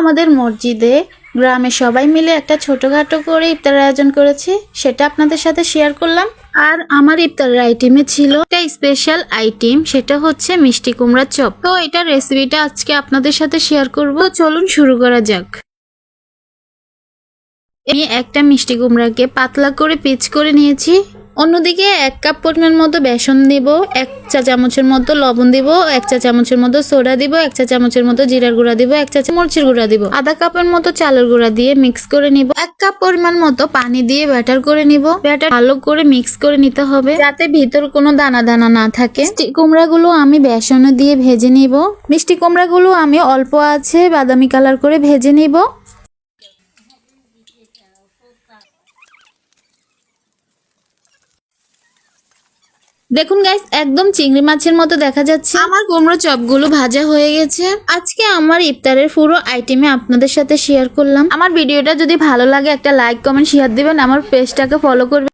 আমাদের মসজিদে গ্রামে সবাই মিলে একটা ছোটখাটো করে ইফতারের আয়োজন করেছি, সেটা আপনাদের সাথে শেয়ার করলাম। আর আমার ইফতারের আইটেমে ছিল একটা স্পেশাল আইটেম, সেটা হচ্ছে মিষ্টি কুমড়ার চপ। তো এটা রেসিপিটা আজকে আপনাদের সাথে শেয়ার করব। চলুন শুরু করা যাক। আমি একটা মিষ্টি কুমড়াকে পাতলা করে পিচ করে নিয়েছি। অন্যদিকে 1 কাপ পরিমাণ মতো বেসন দিব, 1 চা চামচের মতো লবণ দিব, 1 চা চামচের মতো সোডা দিব, 1 চা চামচের মতো জিরার গুঁড়া দিব, 1 চা চামচ মরিচের গুঁড়া দিব, আধা কাপের মতো চালের গুঁড়া দিয়ে মিক্স করে নিব। 1 কাপ পরিমাণ মতো পানি দিয়ে ব্যাটার করে নিব। ব্যাটার ভালো করে মিক্স করে নিতে হবে যাতে ভিতর কোনো দানা দানা না থাকে। মিষ্টি কুমড়াগুলো আমি বেসনে দিয়ে ভেজে নিব। মিষ্টি কুমড়াগুলো আমি অল্প আছে বাদামি কালার করে ভেজে নিব। দেখুন গাইস, একদম চিংড়ি মাছের মতো দেখা যাচ্ছে। আমার কুমড়ো চপগুলো ভাজা হয়ে গেছে। আজকে আমার ইফতারের পুরো আইটেমে আপনাদের সাথে শেয়ার করলাম। আমার ভিডিওটা যদি ভালো লাগে একটা লাইক কমেন্ট শেয়ার দিবেন, আমার পেজটাকে ফলো করবেন।